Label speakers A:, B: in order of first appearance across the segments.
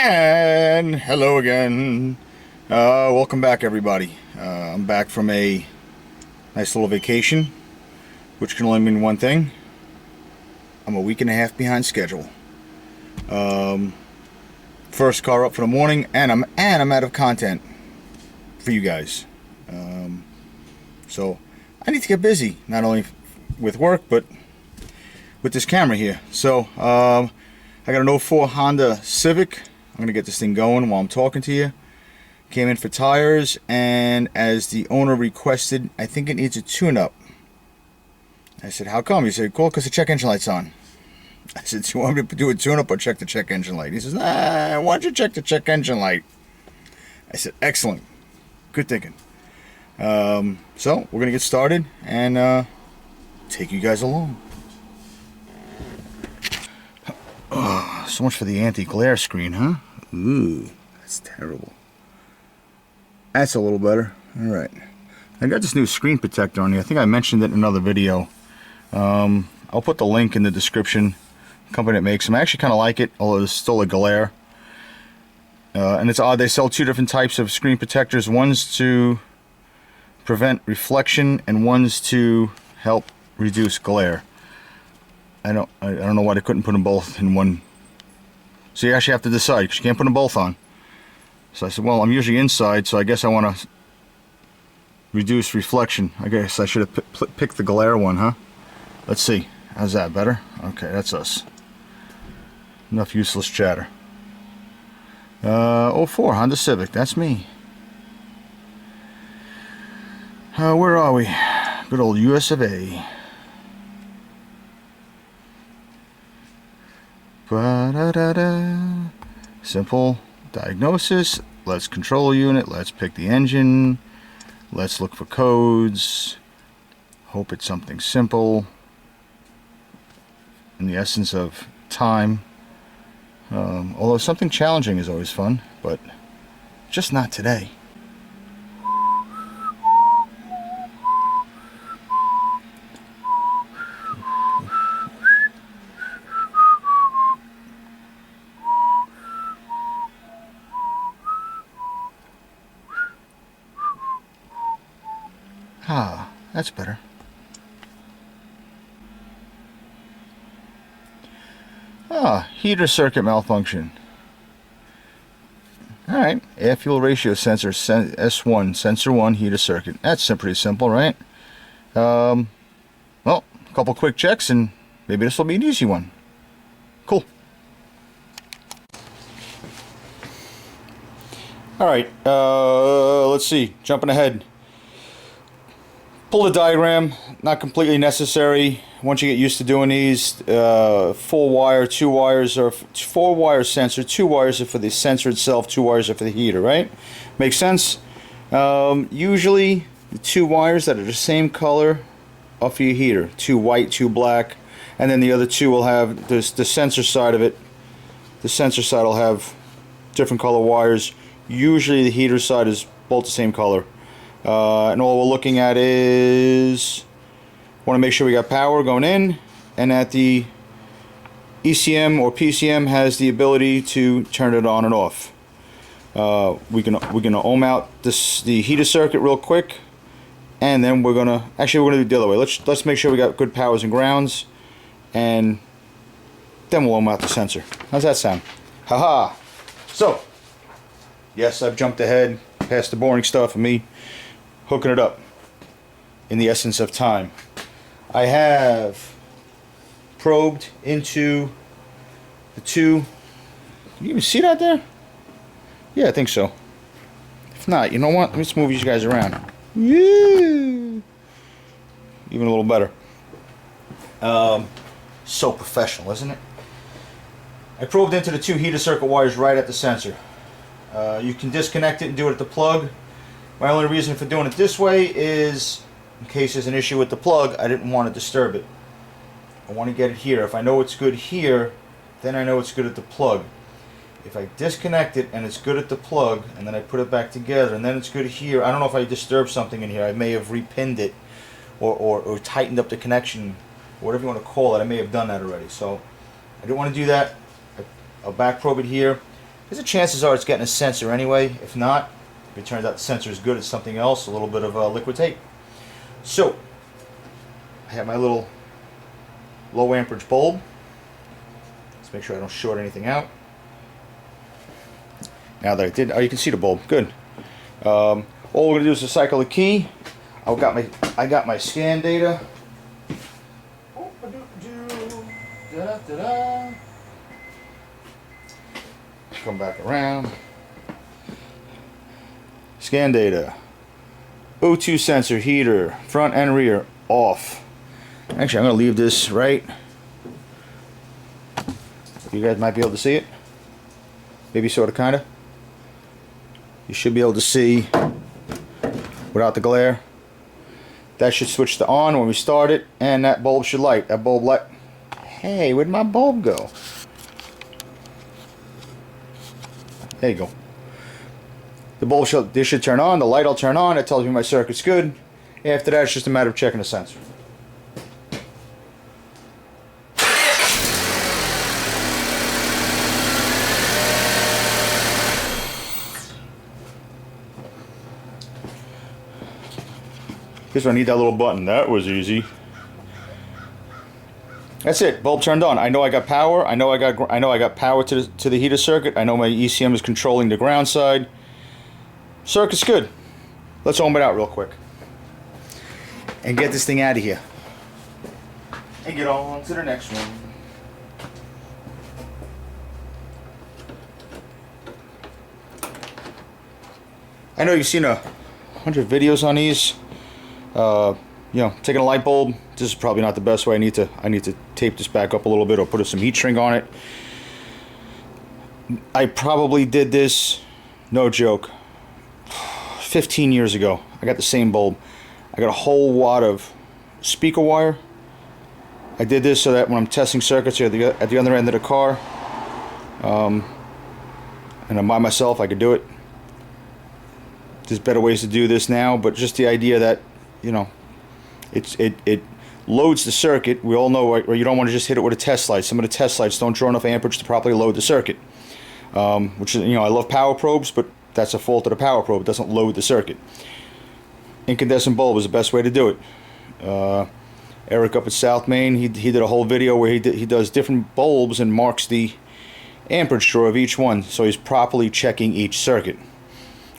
A: And hello again. Welcome back, everybody. I'm back from a nice little vacation, which can only mean one thing. I'm a week and a half behind schedule. First car up for the morning, and I'm out of content for you guys. So I need to get busy, not only with work, but with this camera here. So I got an '04 Honda Civic. I'm gonna get this thing going while I'm talking to you. Came in for tires, and as the owner requested, I think it needs a tune-up. I said, how come? He said, cool, because the check engine light's on. I said, do you want me to do a tune-up or check the check engine light? He says, nah, why don't you check the check engine light? I said, excellent. Good thinking. So we're gonna get started and take you guys along. Oh, so much for the anti-glare screen, huh? Ooh, that's terrible. That's a little better. Alright. I got this new screen protector on here. I think I mentioned it in another video. I'll put the link in the description. The company that makes them. I actually kind of like it, although there's still a glare. And it's odd, they sell two different types of screen protectors. One's to prevent reflection and one's to help reduce glare. I don't know why they couldn't put them both in one. So you actually have to decide, because you can't put them both on. So I said, well, I'm usually inside, so I guess I want to reduce reflection. I guess I should have picked the glare one, huh? Let's see. How's that? Better? Okay, that's us. Enough useless chatter. '04 Honda Civic. That's me. Where are we? Good old US of A. Ba-da-da-da. Simple diagnosis. Let's control unit. Let's pick the engine. Let's look for codes. Hope it's something simple. In the essence of time. Although something challenging is always fun, but just not today. Ah, that's better. Ah, heater circuit malfunction. Alright, air fuel ratio sensor S1, sensor 1, heater circuit. That's pretty simple, right? Well, a couple quick checks and maybe this will be an easy one. Cool. Alright, let's see, jumping ahead. Pull the diagram, not completely necessary. Once you get used to doing these, 4 wire, 2 wires, or 4 wire sensor, 2 wires are for the sensor itself, 2 wires are for the heater, right? Makes sense? Usually, the 2 wires that are the same color are for your heater. 2 white, 2 black, and then the other 2 will have the sensor side of it. The sensor side will have different color wires. Usually the heater side is both the same color. And all we're looking at is, want to make sure we got power going in, and that the ECM or PCM has the ability to turn it on and off. We're gonna ohm out the heater circuit real quick, and then we're gonna do it the other way. Let's make sure we got good powers and grounds, and then we'll ohm out the sensor. How's that sound? Haha. So, yes, I've jumped ahead past the boring stuff of me hooking it up in the essence of time. I have probed into the 2. Can you even see that there? Yeah, I think so. If not, you know what? Let me just move you guys around. Yeah. Even a little better. So professional, isn't it? I probed into the 2 heater circuit wires right at the sensor. You can disconnect it and do it at the plug. My only reason for doing it this way is in case there's an issue with the plug, I didn't want to disturb it. I want to get it here. If I know it's good here, then I know it's good at the plug. If I disconnect it and it's good at the plug, and then I put it back together and then it's good here, I don't know if I disturbed something in here. I may have repinned it or tightened up the connection, or whatever you want to call it. I may have done that already. So I didn't want to do that. I'll back probe it here. Because the chances are it's getting a sensor anyway. If not, if it turns out the sensor is good, it's something else, a little bit of liquid tape. So, I have my little low amperage bulb. Let's make sure I don't short anything out. Now that I did, oh, you can see the bulb, good. All we're going to do is to cycle the key. I got my scan data. Come back around. Scan data. O2 sensor, heater, front and rear, off. Actually, I'm going to leave this right. You guys might be able to see it. Maybe sort of, kind of. You should be able to see without the glare. That should switch to on when we start it, and that bulb should light. That bulb light. Hey, where'd my bulb go? There you go. The bulb should turn on. The light will turn on. It tells me my circuit's good. After that, it's just a matter of checking the sensor. Here's where I need that little button. That was easy. That's it. Bulb turned on. I know I got power. I know I got power to the heater circuit. I know my ECM is controlling the ground side. Circuit's good. Let's ohm it out real quick and get this thing out of here and get on to the next one. I know you've seen 100 videos on these. You know, taking a light bulb. This is probably not the best way. I need to tape this back up a little bit or put some heat shrink on it. I probably did this, no joke, 15 years ago. I got the same bulb. I got a whole wad of speaker wire. I did this so that when I'm testing circuits here at the other end of the car, and I'm by myself, I could do it. There's better ways to do this now, but just the idea that, you know, it loads the circuit. We all know where you don't want to just hit it with a test light. Some of the test lights don't draw enough amperage to properly load the circuit. Which is, you know, I love power probes, but that's a fault of the power probe. It doesn't load the circuit. Incandescent bulb is the best way to do it. Eric up at South Main, he did a whole video where he does different bulbs and marks the amperage draw of each one, so he's properly checking each circuit.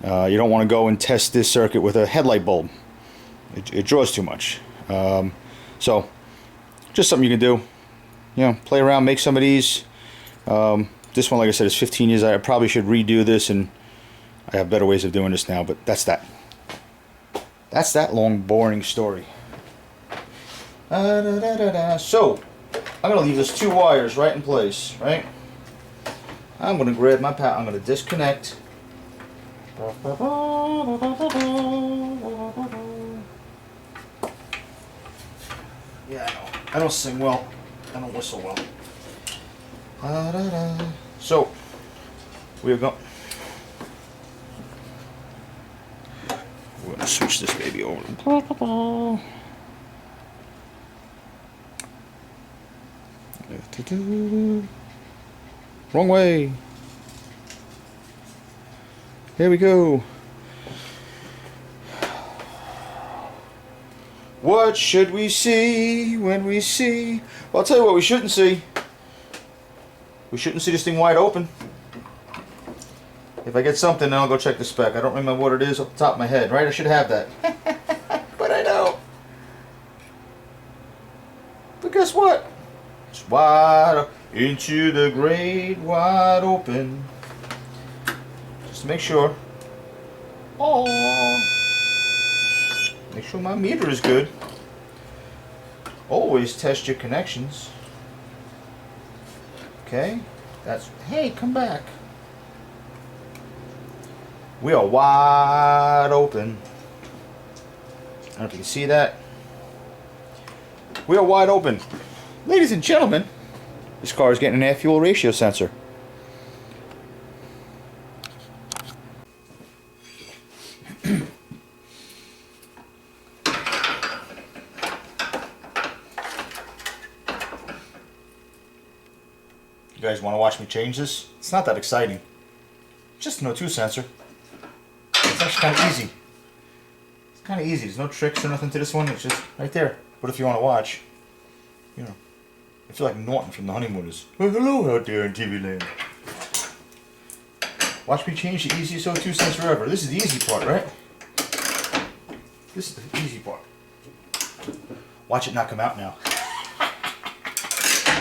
A: You don't want to go and test this circuit with a headlight bulb. It draws too much. So, just something you can do. You know, play around, make some of these. This one, like I said, is 15 years. I probably should redo this, and I have better ways of doing this now, but that's that. That's that long, boring story. So, I'm going to leave those two wires right in place, right? I'm going to grab my power. I'm going to disconnect. Yeah, I know. I don't sing well. I don't whistle well. So, we're going to switch this baby over. Wrong way. Here we go. What should we see when we see? Well, I'll tell you what we shouldn't see. We shouldn't see this thing wide open. If I get something, then I'll go check the spec. I don't remember what it is off the top of my head, right? I should have that. But I don't. But guess what? It's wide into the great wide open. Just to make sure. Oh. Make sure my meter is good. Always test your connections. Okay, that's, hey, come back. We are wide open. I don't know if you can see that. We are wide open. Ladies and gentlemen, this car is getting an air fuel ratio sensor. You guys want to watch me change this? It's not that exciting. Just an O2 sensor. It's actually kind of easy. It's kind of easy. There's no tricks or nothing to this one. It's just right there. But if you want to watch, you know, I feel like Norton from The Honeymooners. Well, hello out there in TV land. Watch me change the easiest O2 sensor ever. This is the easy part, right? This is the easy part. Watch it not come out now.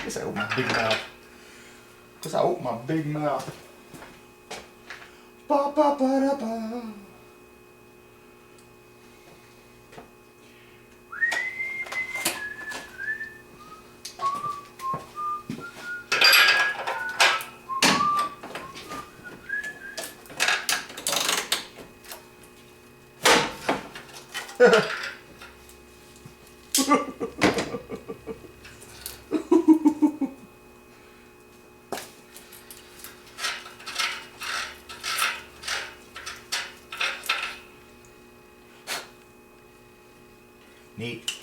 A: Guess I open my big mouth. Guess I open my big mouth. Ba ba ba da ba. Neat.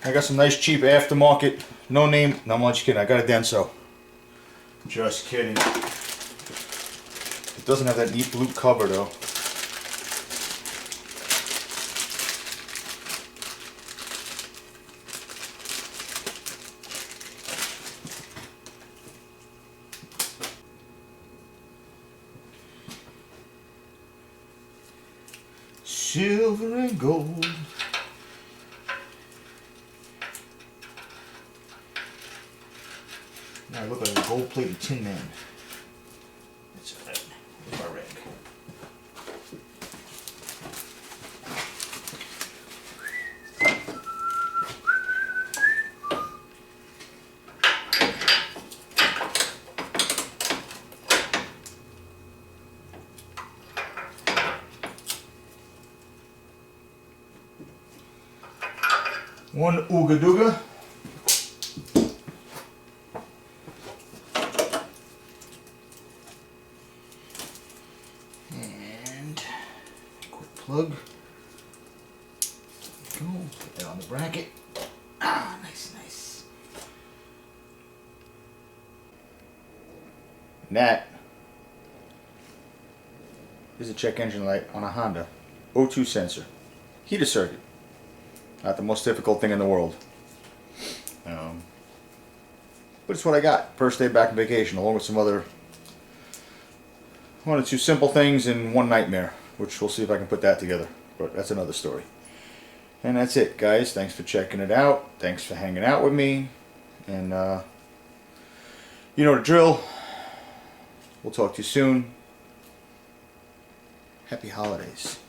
A: I got some nice cheap aftermarket, no name, no, I'm not just kidding, I got a Denso. Just kidding. It doesn't have that neat blue cover though. Silver and gold. Now I look like a gold-plated Tin Man. That's alright. Where's my ring? One Ooga Dooga. And quick plug. Go. Put that on the bracket. Ah, nice, nice. And that is a check engine light on a Honda O2 sensor. Heater circuit. Not the most difficult thing in the world. But it's what I got. First day back on vacation, along with some other one or two simple things and one nightmare, which we'll see if I can put that together. But that's another story. And that's it, guys. Thanks for checking it out. Thanks for hanging out with me. And you know the drill. We'll talk to you soon. Happy holidays.